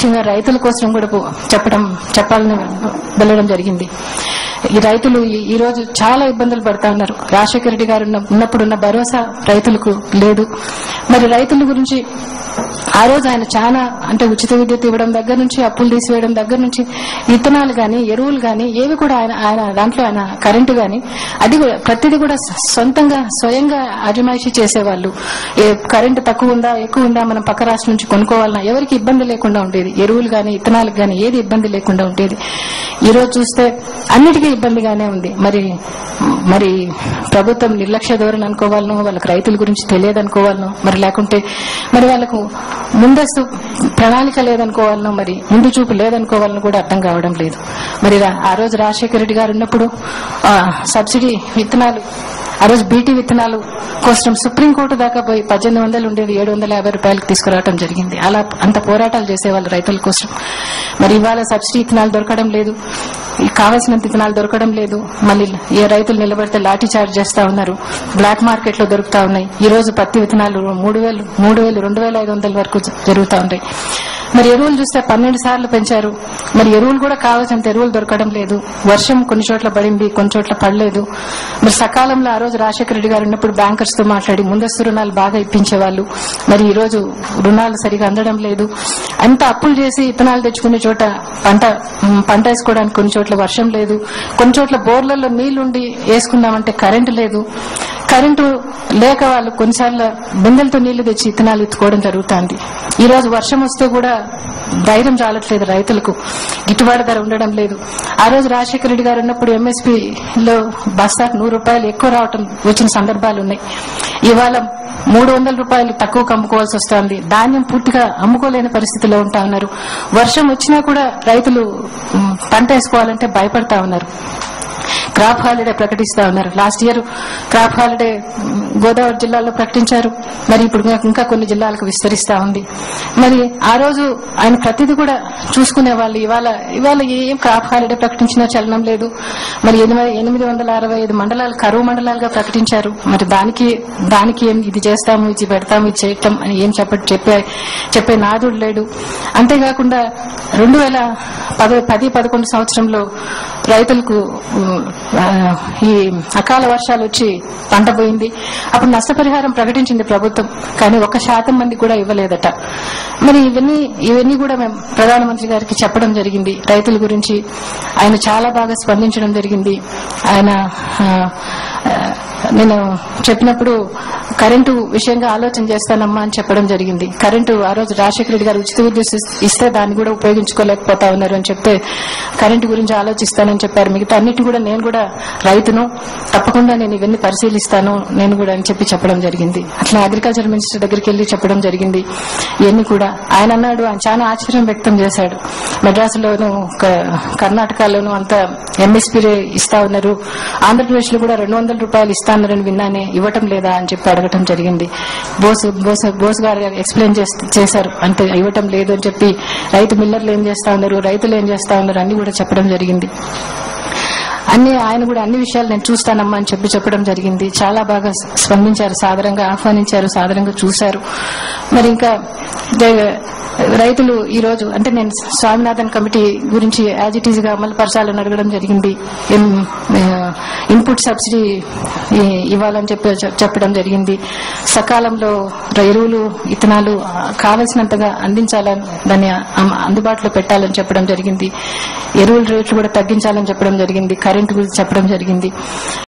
ముఖ్యంగా రైతుల కోసం కూడా చెప్పాలని వెళ్ళడం జరిగింది. ఈ రైతులు ఈ రోజు చాలా ఇబ్బందులు పడతా ఉన్నారు. రాజశేఖర రెడ్డి గారు ఉన్నప్పుడున్న భరోసా రైతులకు లేదు. మరి రైతుల గురించి ఆ రోజు ఆయన చాలా అంటే ఉచిత విద్యుత్ ఇవ్వడం దగ్గర నుంచి, అప్పులు తీసివేయడం దగ్గర నుంచి, విత్తనాలు గాని ఎరువులు గాని ఏవి కూడా ఆయన దాంట్లో ఆయన కరెంటు గాని అది కూడా ప్రతిదీ కూడా సొంతంగా స్వయంగా అజమాయిషీ చేసేవాళ్ళు. కరెంటు తక్కువ ఉందా ఎక్కువ ఉందా మనం పక్క రాష్ట్రం నుంచి కొనుక్కోవాలన్నా ఎవరికి ఇబ్బంది లేకుండా ఉండేది. ఎరువులు గాని విత్తనాలకు గాని ఏది ఇబ్బంది లేకుండా ఉండేది. ఈ రోజు చూస్తే అన్నిటికీ ఇబ్బందిగానే ఉంది. మరి ప్రభుత్వం నిర్లక్ష్య ధోరణి అనుకోవాలను, వాళ్ళకి రైతుల గురించి తెలియదు అనుకోవాలను, మరి లేకుంటే మరి వాళ్ళకు ముందస్తు ప్రణాళిక లేదనుకోవాలను, మరి ముందు చూపు లేదనుకోవాలను కూడా అర్థం కావడం లేదు. మరి ఆ రోజు రాజశేఖర రెడ్డి గారు ఉన్నప్పుడు సబ్సిడీ విత్తనాలు, ఆ రోజు బీటీ విత్తనాలు కోసం సుప్రీంకోర్టు దాకా పోయి 1800 ఉండేది 750 రూపాయలకు తీసుకురావడం జరిగింది. అలా అంత పోరాటాలు చేసేవాళ్ళు రైతుల కోసం. మరి ఇవాళ సబ్సిడీ విత్తనాలు దొరకడం లేదు, కావాల్సినంత విత్తనాలు దొరకడం లేదు. మళ్ళీ ఏ రైతులు నిలబడితే లాఠీ చార్జ్ చేస్తా ఉన్నారు. బ్లాక్ మార్కెట్ లో దొరుకుతా ఉన్నాయి. ఈ రోజు పత్తి విత్తనాలు 3000, 2500 వరకు జరుగుతా ఉంటాయి. మరి ఎరువులు చూస్తే 12 సార్లు పెంచారు. మరి ఎరువులు కూడా కావాల్సినంత ఎరువులు దొరకడం లేదు. వర్షం కొన్ని చోట్ల పడింది, కొన్ని చోట్ల పడలేదు. మరి సకాలంలో ఆ రోజు రాజశేఖర రెడ్డి గారు ఉన్నప్పుడు బ్యాంకర్స్ తో మాట్లాడి ముందస్తు రుణాలు బాగా ఇప్పించేవాళ్ళు. మరి ఈ రోజు రుణాలు సరిగా అందడం లేదు. అంత అప్పులు చేసి విత్తనాలు తెచ్చుకునే చోట పంట వేసుకోవడానికి కొన్ని చోట్ల వర్షం లేదు. కొన్ని చోట్ల బోర్లలో నీళ్లుండి వేసుకుందామంటే కరెంటు లేదు. కరెంటు లేక వాళ్ళు కొన్నిసార్లు బిందెలతో నీళ్లు తెచ్చి విత్తనాలు ఎత్తుకోవడం జరుగుతుంది. ఈ రోజు వర్షం వస్తే కూడా ధైర్యం చాలట్లేదు రైతులకు, గిట్టుబాటు ధర ఉండడం లేదు. ఆ రోజు రాజశేఖర రెడ్డి గారు ఉన్నప్పుడు ఎంఎస్పీలో బస్తాకు 100 రూపాయలు ఎక్కువ రావటం వచ్చిన సందర్భాలు ఉన్నాయి. ఇవాళ 300 రూపాయలు తక్కువకు అమ్ముకోవాల్సి వస్తోంది. ధాన్యం పూర్తిగా అమ్ముకోలేని పరిస్థితిలో ఉంటా ఉన్నారు. వర్షం వచ్చినా కూడా రైతులు పంట వేసుకోవాలంటే భయపడతా ఉన్నారు. క్రాప్ హాలిడే ప్రకటిస్తా ఉన్నారు. Last year crop holiday Godavari జిల్లాలో ప్రకటించారు. మరి ఇప్పుడు ఇంకా కొన్ని జిల్లాలకు విస్తరిస్తా ఉంది. మరి ఆ రోజు ఆయన ప్రతిదీ కూడా చూసుకునే వాళ్ళు. ఇవాళ ఏం క్రాప్ హాలిడే ప్రకటించినా చలనం లేదు. మరి 865 మండలాలు కరువు మండలాలుగా ప్రకటించారు. మరి దానికి ఏం ఇది చేస్తాము, ఇది పెడతాము, ఇది చేయటం అని ఏం చెప్పే నాదుడు లేడు. అంతేకాకుండా 2010-11 సంవత్సరంలో రైతులకు ఈ అకాల వర్షాలు వచ్చి పంట పోయింది. అప్పుడు నష్టపరిహారం ప్రకటించింది ప్రభుత్వం, కానీ 1% మంది కూడా ఇవ్వలేదట. మరి ఇవన్నీ కూడా మేము ప్రధానమంత్రి గారికి చెప్పడం జరిగింది. రైతుల గురించి ఆయన చాలా బాగా స్పందించడం జరిగింది. ఆయన నేను చెప్పినప్పుడు కరెంటు విషయంగా ఆలోచన చేస్తానమ్మా అని చెప్పడం జరిగింది. కరెంటు ఆ రోజు రాజశేఖర రెడ్డి గారు ఉచిత విద్యుత్ ఇస్తే దాన్ని కూడా ఉపయోగించుకోలేకపోతా ఉన్నారు అని చెప్తే కరెంటు గురించి ఆలోచిస్తానని చెప్పారు. మిగతా అన్నిటి కూడా నేను కూడా రైతును, తప్పకుండా నేను ఇవన్నీ పరిశీలిస్తాను నేను కూడా అని చెప్పడం జరిగింది. అట్లా అగ్రికల్చర్ మినిస్టర్ దగ్గరికి వెళ్లి చెప్పడం జరిగింది. ఇవన్నీ కూడా ఆయన అన్నాడు, ఆయన చాలా ఆశ్చర్యం వ్యక్తం చేశాడు. మెడ్రాసులోను కర్ణాటకలోను అంతా ఎంఎస్పీ ఇస్తా ఉన్నారు, ఆంధ్రప్రదేశ్ లో కూడా 200 రూపాయలు ఇస్తా ఉన్నారని విన్నానే, ఇవ్వటం లేదా అని చెప్పి అడగటం జరిగింది. బోస్ గారు ఎక్స్ప్లెయిన్ చేశారు, అంటే ఇవ్వటం లేదు అని చెప్పి. రైతు మిల్లర్లు ఏం చేస్తా ఉన్నారు, రైతులు ఏం చేస్తా ఉన్నారు అన్ని కూడా చెప్పడం జరిగింది. ఆయన కూడా అన్ని విషయాలు నేను చూస్తానమ్మా అని చెప్పడం జరిగింది. చాలా బాగా స్పందించారు, సాదరంగా ఆహ్వానించారు, సాదరంగా చూశారు. మరి ఇంకా రైతులు ఈ రోజు అంటే నేను స్వామినాథన్ కమిటీ గురించి యాజ్ ఇట్ ఈజ్ గా అమలు పరచాలని అడగడం జరిగింది. ఇన్పుట్ సబ్సిడీ ఇవ్వాలని చెప్పడం జరిగింది. సకాలంలో ఎరువులు విత్తనాలు కావలసినంతగా అందించాలని, దాన్ని అందుబాటులో పెట్టాలని చెప్పడం జరిగింది. ఎరువుల రేట్లు కూడా తగ్గించాలని చెప్పడం జరిగింది. కరెంటు గురించి చెప్పడం జరిగింది.